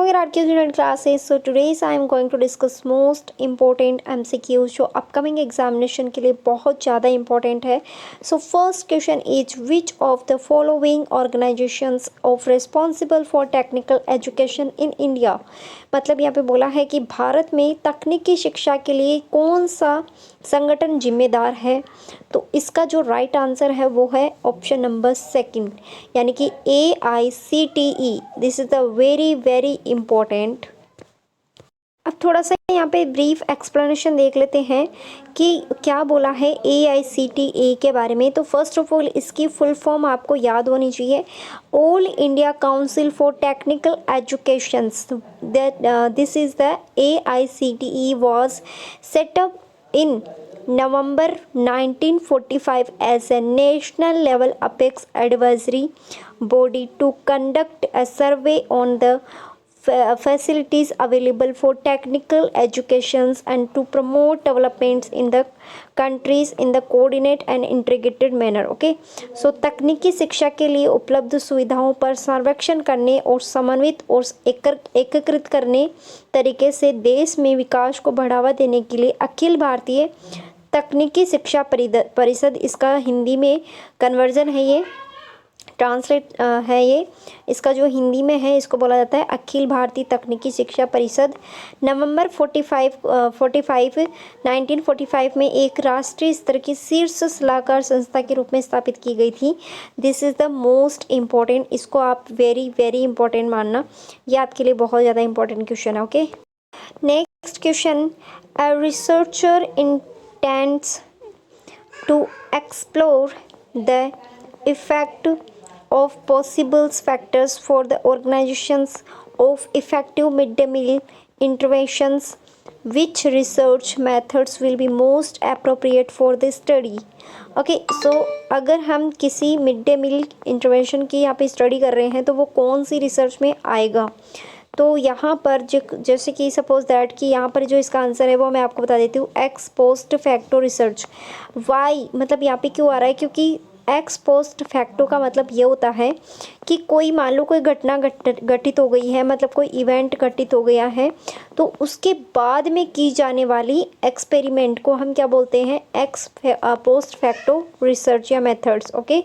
here RK Student classes. So today's I am going to discuss most important MCQs जो upcoming examination के लिए बहुत ज़्यादा important है. So first question is which of the following organizations of responsible for technical education in India. मतलब यहाँ पे बोला है कि भारत में तकनीकी शिक्षा के लिए कौन सा संगठन जिम्मेदार है. तो इसका जो राइट आंसर है वो है ऑप्शन नंबर सेकंड यानी कि AICTE. This is the very very important. अब थोड़ा सा यहाँ पे ब्रीफ एक्सप्लेनेशन देख लेते हैं कि क्या बोला है AICTE के बारे में. तो फर्स्ट ऑफ ऑल इसकी फुल फॉर्म आपको याद होनी चाहिए. All India council for technical educations. This is the AICTE was set up in November 1945 as a national level apex advisory body to conduct a survey on the facilities available for technical educations and to promote developments in the countries in the coordinate and integrated manner. Okay, so तकनीकी शिक्षा के लिए उपलब्ध सुविधाओं पर सर्वेक्षण करने और समन्वित और एकीकृत करने तरीके से देश में विकास को बढ़ावा देने के लिए अखिल भारतीय तकनीकी शिक्षा परिषद, इसका हिंदी में कन्वर्जन है, ये ट्रांसलेट है, ये इसका जो हिंदी में है इसको बोला जाता है अखिल भारतीय तकनीकी शिक्षा परिषद. नवंबर 1945 में एक राष्ट्रीय स्तर की शीर्ष सलाहकार संस्था के रूप में स्थापित की गई थी. This is the most important. इसको आप वेरी वेरी इंपॉर्टेंट मानना, ये आपके लिए बहुत ज़्यादा इंपॉर्टेंट क्वेश्चन है. Okay, next question. A researcher intends to explore the effect of possible factors for the organizations of effective midday meal interventions. Which research methods will be most appropriate for this study? Okay, so अगर हम किसी mid day meal intervention की यहाँ पे study कर रहे हैं तो वो कौन सी रिसर्च में आएगा. तो यहाँ पर जैसे कि सपोज दैट कि यहाँ पर जो इसका आंसर है वो मैं आपको बता देती हूँ. Ex post facto research. Why मतलब यहाँ पे क्यों आ रहा है, क्योंकि एक्स पोस्ट फैक्टो का मतलब ये होता है कि कोई मान लो कोई घटना घटित हो गई है, मतलब कोई इवेंट घटित हो गया है, तो उसके बाद में की जाने वाली एक्सपेरिमेंट को हम क्या बोलते हैं, एक्स पोस्ट फैक्टो रिसर्च या methods. Okay,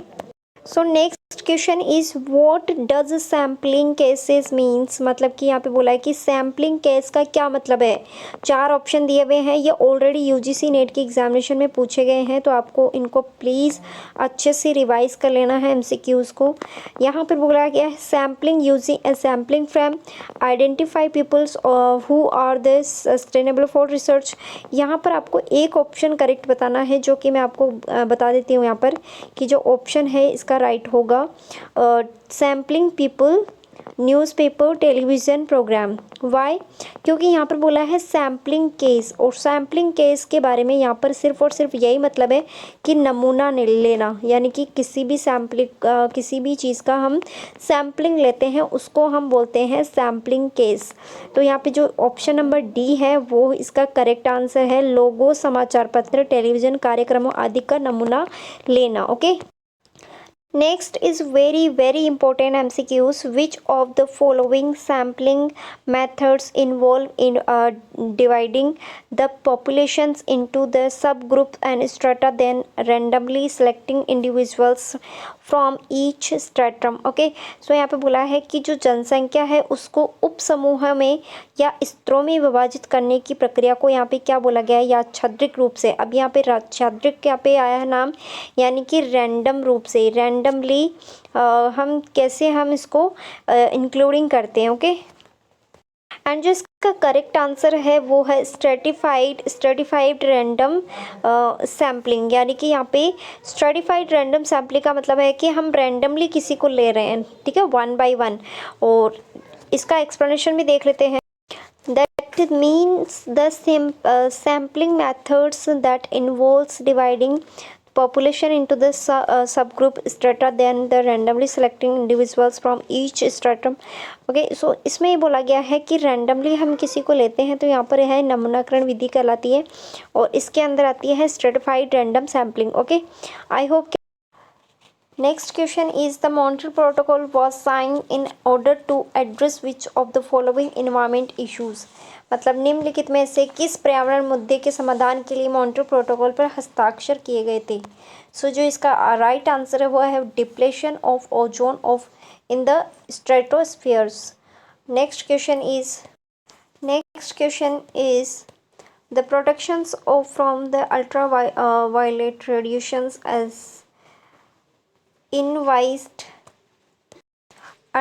so next question is what does sampling cases means. मतलब कि यहाँ पे बोला है कि सैम्पलिंग केस का क्या मतलब है. 4 ऑप्शन दिए हुए हैं, ये ऑलरेडी यूजीसी नेट की एग्जामिनेशन में पूछे गए हैं, तो आपको इनको प्लीज़ अच्छे से रिवाइज कर लेना है एमसीक्यूज़ को. यहाँ पर बोला गया है sampling using a sampling from identify peoples who are the sustainable for research. यहाँ पर आपको एक ऑप्शन करेक्ट बताना है, जो कि मैं आपको बता देती हूँ यहाँ पर कि जो ऑप्शन है इसका राइट होगा sampling people newspaper television programme. Why, क्योंकि यहाँ पर बोला है सैम्पलिंग केस, और सैम्पलिंग केस के बारे में यहाँ पर सिर्फ और सिर्फ यही मतलब है कि नमूना लेना, यानी कि किसी भी किसी भी चीज़ का हम सैम्पलिंग लेते हैं उसको हम बोलते हैं सैम्पलिंग केस. तो यहाँ पे जो ऑप्शन नंबर डी है वो इसका करेक्ट आंसर है. लोगो, समाचार पत्र, टेलीविज़न कार्यक्रमों आदि का नमूना लेना. Okay, next is very very important MCQs. Which of the following sampling methods involve in dividing the populations into the subgroups and strata, then randomly selecting individuals from each stratum. Okay, so यहाँ पे बोला है कि जो जनसंख्या है उसको उप समूह में या स्तरों में विभाजित करने की प्रक्रिया को यहाँ पे क्या बोला गया है, यादृच्छिक रूप से. अब यहाँ पे यादृच्छिक यहाँ पे आया है नाम, यानी कि रैंडम रूप से, रैंडमली हम कैसे हम इसको इंक्लूडिंग करते हैं. ओके, एंड जो इसका करेक्ट आंसर है वो है स्ट्रेटिफाइड रैंडम सैम्पलिंग. यानी कि यहाँ पे स्ट्रेटिफाइड रैंडम सैम्पलिंग का मतलब है कि हम रैंडमली किसी को ले रहे हैं, ठीक है, 1 by 1. और इसका एक्सप्लेनेशन भी देख लेते हैं. That means the sampling methods that involves dividing population into the subgroup strata, then the randomly selecting individuals from each stratum. Okay, so इसमें ये बोला गया है कि रैंडमली हम किसी को लेते हैं, तो यहाँ पर है नमूनाकरण विधि कहलाती है, और इसके अंदर आती है stratified random sampling. Okay, I hope next question is the Montreal Protocol was sign in order to address which of the following environment issues. मतलब निम्नलिखित में से किस पर्यावरण मुद्दे के समाधान के लिए मॉन्ट्रियल प्रोटोकॉल पर हस्ताक्षर किए गए थे। सो जो इसका राइट आंसर है वो है depletion of ozone of in the stratospheres. Next question is the protections of from the ultraviolet radiations as envisaged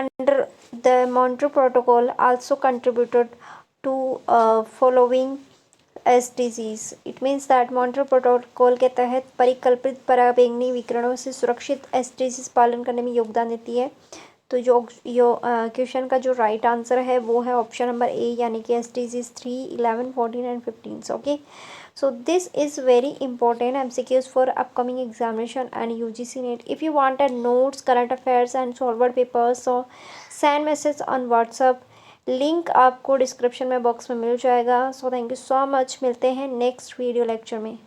under the Montreal Protocol also contributed to following SDGs. It means that Montreal Protocol के तहत परिकल्पित पराबैंगनी विकिरणों से सुरक्षित SDGs पालन करने में योगदान देती है। तो जो क्वेश्चन का जो राइट आंसर है वो है ऑप्शन नंबर ए, यानी कि SDGs 3, 11, 14 and 15। Okay, so this is very important MCQs for upcoming examination and UGC NET. If you want a notes, current affairs and solved papers, so send message on WhatsApp. Link आपको description में box में मिल जाएगा। So thank you so much, मिलते हैं next video lecture में।